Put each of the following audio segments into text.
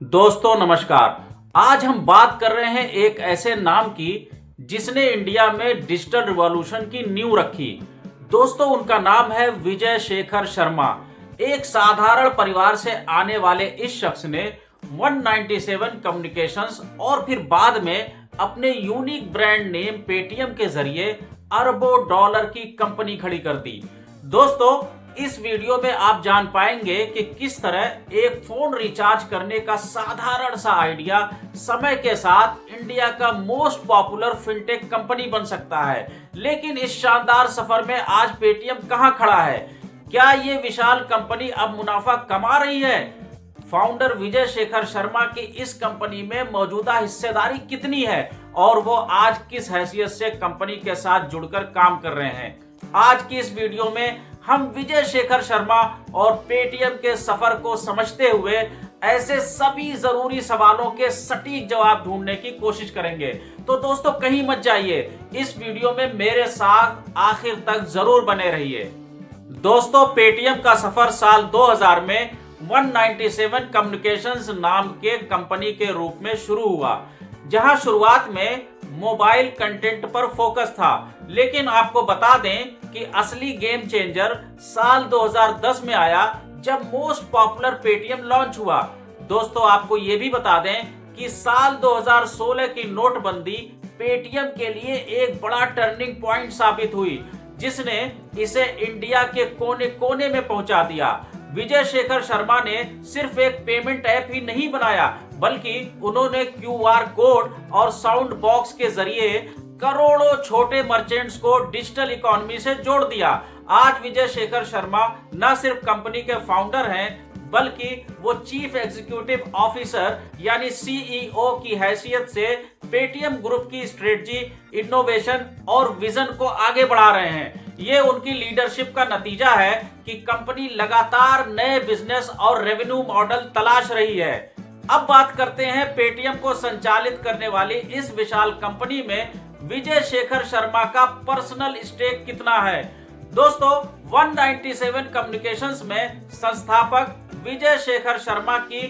दोस्तों नमस्कार। आज हम बात कर रहे हैं एक ऐसे नाम की जिसने इंडिया में डिजिटल रिवॉल्यूशन की नींव रखी। दोस्तों उनका नाम है विजय शेखर शर्मा। एक साधारण परिवार से आने वाले इस शख्स ने 197 कम्युनिकेशंस और फिर बाद में अपने यूनिक ब्रांड नेम पेटीएम के जरिए अरबों डॉलर की कंपनी खड़ी कर दी। दोस्तों इस वीडियो में आप जान पाएंगे कि किस तरह एक फोन रिचार्ज करने का साधारण सा आइडिया समय के साथ इंडिया का मोस्ट पॉपुलर फिनटेक कंपनी बन सकता है। लेकिन इस शानदार सफर में आज पेटीएम कहां खड़ा है? क्या ये विशाल कंपनी अब मुनाफा कमा रही है? फाउंडर विजय शेखर शर्मा की इस कंपनी में मौजूदा हिस्सेदारी कितनी है और वो आज किस हैसियत से कंपनी के साथ जुड़कर काम कर रहे हैं? आज की इस वीडियो में हम विजय शेखर शर्मा और पेटीएम के सफर को समझते हुए ऐसे सभी जरूरी सवालों के सटीक जवाब ढूंढने की कोशिश करेंगे। तो दोस्तों कहीं मत जाइए, इस वीडियो में मेरे साथ आखिर तक जरूर बने रहिए। दोस्तों पेटीएम का सफर साल 2000 में 197 कम्युनिकेशंस नाम के कंपनी के रूप में शुरू हुआ, जहां शुरुआत में मोबाइल कंटेंट पर फोकस था। लेकिन आपको बता दें कि असली गेम चेंजर साल 2010 में आया जब मोस्ट पॉपुलर पेटीएम लॉन्च हुआ। दोस्तों आपको ये भी बता दें कि साल 2016 की नोटबंदी पेटीएम के लिए एक बड़ा टर्निंग पॉइंट साबित हुई, जिसने इसे इंडिया के कोने कोने में पहुंचा दिया। विजय शेखर शर्मा ने सिर्फ एक पेमेंट ऐप ही नहीं बनाया, बल्कि उन्होंने क्यूआर कोड और साउंड बॉक्स के जरिए करोड़ों छोटे मर्चेंट्स को डिजिटल इकोनॉमी से जोड़ दिया। आज विजय शेखर शर्मा न सिर्फ कंपनी के फाउंडर हैं, बल्कि वो चीफ एग्जीक्यूटिव ऑफिसर यानी सीईओ की हैसियत से पेटीएम ग्रुप की स्ट्रेटजी, इनोवेशन और विजन को आगे बढ़ा रहे हैं। ये उनकी लीडरशिप का नतीजा है कि कंपनी लगातार नए बिजनेस और रेवेन्यू मॉडल तलाश रही है। अब बात करते हैं पेटीएम को संचालित करने वाली इस विशाल कंपनी में विजय शेखर शर्मा का पर्सनल स्टेक कितना है। दोस्तों 197 कम्युनिकेशंस में संस्थापक विजय शेखर शर्मा की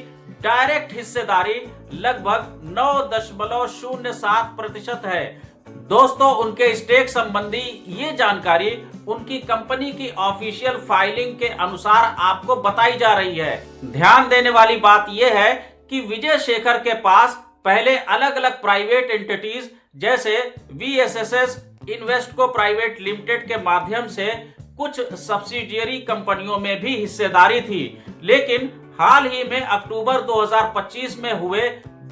डायरेक्ट हिस्सेदारी लगभग 9.07% है। दोस्तों उनके स्टेक संबंधी ये जानकारी उनकी कंपनी की ऑफिशियल फाइलिंग के अनुसार आपको बताई जा रही है। ध्यान देने वाली बात यह है कि विजय शेखर के पास पहले अलग अलग प्राइवेट एंटिटीज जैसे वीएसएसएस इन्वेस्टको प्राइवेट लिमिटेड के माध्यम से कुछ सब्सिडियरी कंपनियों में भी हिस्सेदारी थी। लेकिन हाल ही में अक्टूबर 2025 में हुए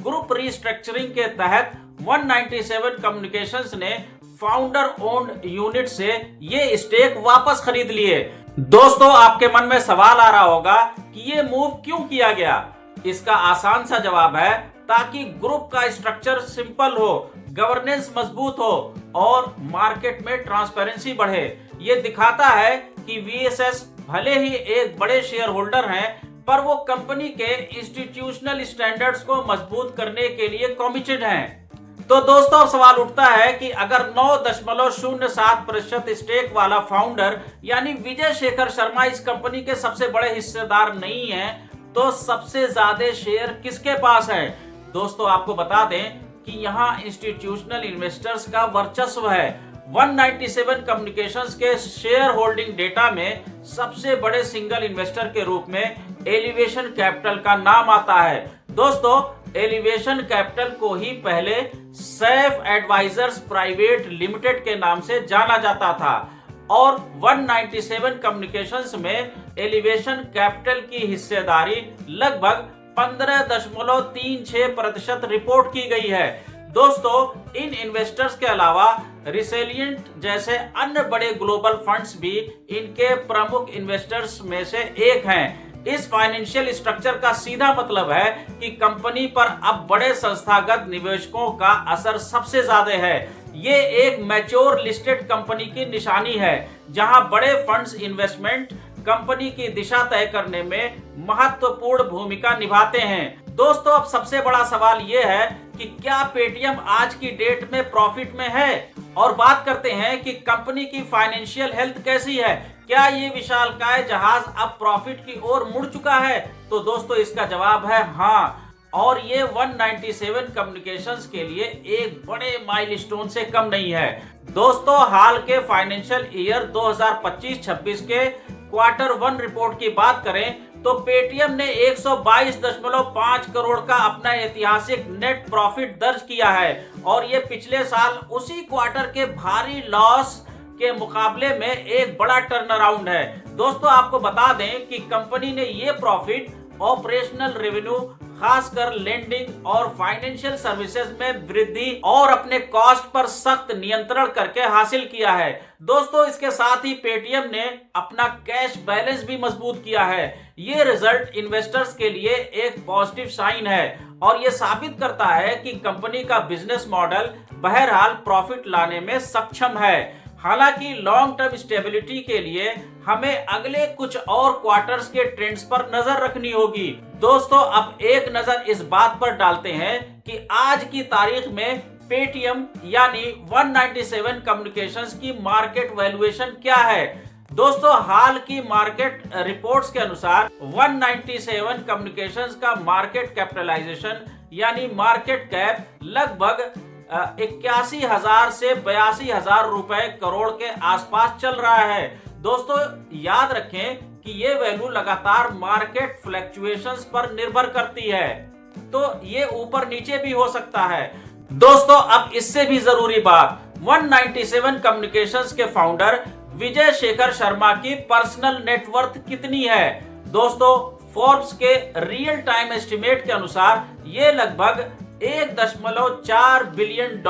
ग्रुप रीस्ट्रक्चरिंग के तहत 197 कम्युनिकेशंस ने फाउंडर ओन्ड यूनिट से ये स्टेक वापस खरीद लिए। दोस्तों आपके मन में सवाल आ रहा होगा कि ये मूव क्यों किया गया? इसका आसान सा जवाब है ताकि ग्रुप का स्ट्रक्चर सिंपल हो, गवर्नेंस मजबूत हो और मार्केट में ट्रांसपेरेंसी बढ़े। ये दिखाता है कि वीएसएस भले ही एक बड़े शेयर होल्डर हैं, पर वो कंपनी के इंस्टीट्यूशनल स्टैंडर्ड्स को मजबूत करने के लिए कमिटेड हैं। तो दोस्तों अब सवाल उठता है कि अगर 9.07% स्टेक वाला फाउंडर यानी विजय शेखर शर्मा इस कंपनी के सबसे बड़े हिस्सेदार नहीं है, तो सबसे ज्यादा शेयर किसके पास है? दोस्तों आपको बता दें कि यहाँ इंस्टीट्यूशनल इन्वेस्टर्स का वर्चस्व है। 197 कम्युनिकेशंस के शेयर होल्डिंग डेटा में सबसे बड़े सिंगल इन्वेस्टर के रूप में एलिवेशन कैपिटल का नाम आता है। दोस्तों एलिवेशन कैपिटल को ही पहले सैफ एडवाइजर्स प्राइवेट लिमिटेड के नाम से जाना जाता था और 197 कम्युनिकेशंस में एलिवेशन कैपिटल की हिस्सेदारी लगभग 15.36% रिपोर्ट की गई है। दोस्तों इन इन्वेस्टर्स के अलावा रिसेलिएंट जैसे अन्य बड़े ग्लोबल फंड्स भी इनके प्रमुख इन्वेस्टर्स में से एक हैं। इस फाइनेंशियल स्ट्रक्चर का सीधा मतलब है कि कंपनी पर अब बड़े संस्थागत निवेशकों का असर सबसे ज्यादा है। ये एक मैच्योर लिस्टेड कंपनी की निशानी है, जहां बड़े फंड्स इन्वेस्टमेंट कंपनी की दिशा तय करने में महत्वपूर्ण भूमिका निभाते हैं। दोस्तों अब सबसे बड़ा सवाल ये है कि क्या पेटीएम आज की डेट में प्रॉफिट में है? और बात करते हैं कि कंपनी की फाइनेंशियल हेल्थ कैसी है। क्या ये विशालकाय जहाज अब प्रॉफिट की ओर मुड़ चुका है? तो दोस्तों इसका जवाब है हाँ। और ये 197 कम्युनिकेशंस के लिए एक बड़े माइलस्टोन से कम नहीं है। दोस्तों, हाल के फाइनेंशियल ईयर 2025-26 के क्वार्टर 1 रिपोर्ट की बात करें तो पेटीएम ने 122.5 करोड़ का अपना ऐतिहासिक नेट प्रॉफिट दर्ज किया है और ये पिछले साल उसी क्वार्टर के भारी लॉस के मुकाबले में एक बड़ा टर्न अराउंड है। दोस्तों, आपको बता दें कि कंपनी ने ये प्रॉफिट ऑपरेशनल रेवेन्यू, खासकर लेंडिंग और फाइनेंशियल सर्विसेज में वृद्धि और अपने कॉस्ट पर सख्त नियंत्रण करके हासिल किया है। दोस्तों, इसके साथ ही पेटीएम ने अपना कैश बैलेंस भी मजबूत किया है। ये रिजल्ट इन्वेस्टर्स के लिए एक पॉजिटिव साइन है और ये साबित करता है कि कंपनी का बिजनेस मॉडल बहरहाल प्रॉफिट लाने में सक्षम है। हालांकि लॉन्ग टर्म स्टेबिलिटी के लिए हमें अगले कुछ और क्वार्टर्स के ट्रेंड्स पर नजर रखनी होगी। दोस्तों, अब एक नजर इस बात पर डालते हैं कि आज की तारीख में पेटीएम यानी 197 कम्युनिकेशंस की मार्केट वैल्यूएशन क्या है। दोस्तों, हाल की मार्केट रिपोर्ट्स के अनुसार 197 कम्युनिकेशंस का मार्केट कैपिटलाइजेशन यानी मार्केट कैप लगभग 81,000 से 82,000 रुपए करोड़ के आसपास चल रहा है। दोस्तों, याद रखें कि ये वैल्यू लगातार मार्केट फ्लक्चुएशंस पर निर्भर करती है, तो ये ऊपर नीचे भी हो सकता है। दोस्तों, अब इससे भी जरूरी बात, 197 कम्युनिकेशंस के फाउंडर विजय शेखर शर्मा की पर्सनल नेटवर्थ कितनी है। दोस्तों, फोर्ब्स के रियल टाइम एस्टिमेट के अनुसार ये लगभग $1.4 बिलियन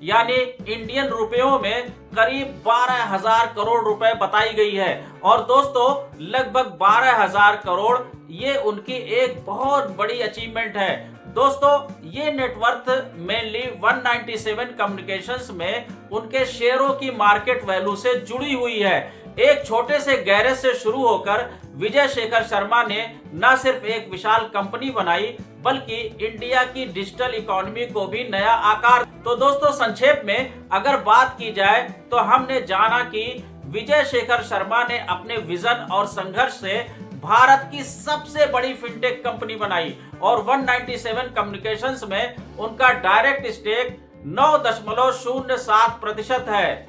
यानी इंडियन रुपयों में करीब 12,000 करोड़ रुपए बताई गई है। और दोस्तों, लगभग 12,000 करोड़ ये उनकी एक बहुत बड़ी अचीवमेंट है। दोस्तों, ये नेटवर्थ मेनली 197 कम्युनिकेशंस में उनके शेयरों की मार्केट वैल्यू से जुड़ी हुई है। एक छोटे से गैरेज से शुरू होकर विजय शेखर शर्मा ने न सिर्फ एक विशाल कंपनी बनाई बल्कि इंडिया की डिजिटल इकोनॉमी को भी नया आकार। तो दोस्तों, संक्षेप में अगर बात की जाए तो हमने जाना कि विजय शेखर शर्मा ने अपने विजन और संघर्ष से भारत की सबसे बड़ी फिनटेक कंपनी बनाई और 197 कम्युनिकेशंस में उनका डायरेक्ट स्टेक 9.07% है।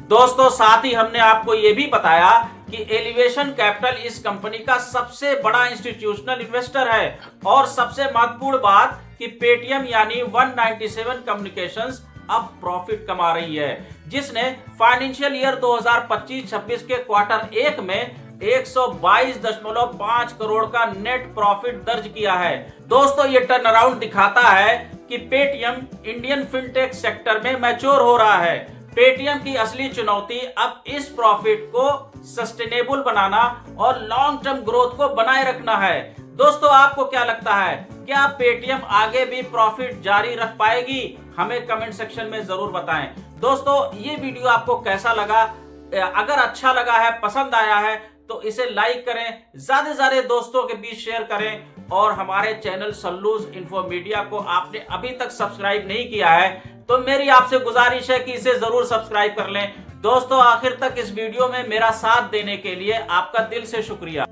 दोस्तों, साथ ही हमने आपको यह भी बताया कि एलिवेशन कैपिटल इस कंपनी का सबसे बड़ा इंस्टीट्यूशनल इन्वेस्टर है। और सबसे महत्वपूर्ण बात कि पेटीएम यानी 197 कम्युनिकेशंस अब प्रॉफिट कमा रही है, जिसने फाइनेंशियल ईयर 2025-26 के क्वार्टर 1 में 122.5 करोड़ का नेट प्रॉफिट दर्ज किया है। दोस्तों, ये टर्न अराउंड दिखाता है कि पेटीएम इंडियन फिनटेक सेक्टर में मैच्योर हो रहा है। पेटीएम की असली चुनौती अब इस प्रॉफिट को सस्टेनेबल बनाना और लॉन्ग टर्म ग्रोथ को बनाए रखना है। दोस्तों, आपको क्या लगता है, क्या पेटीएम आगे भी प्रॉफिट जारी रख पाएगी? हमें कमेंट सेक्शन में जरूर बताएं। दोस्तों, ये वीडियो आपको कैसा लगा? अगर अच्छा लगा है, पसंद आया है तो इसे लाइक करें, ज्यादा से ज्यादा दोस्तों के बीच शेयर करें और हमारे चैनल सल्लूज इन्फो मीडिया को आपने अभी तक सब्सक्राइब नहीं किया है तो मेरी आपसे गुजारिश है कि इसे जरूर सब्सक्राइब कर लें। दोस्तों, आखिर तक इस वीडियो में मेरा साथ देने के लिए आपका दिल से शुक्रिया।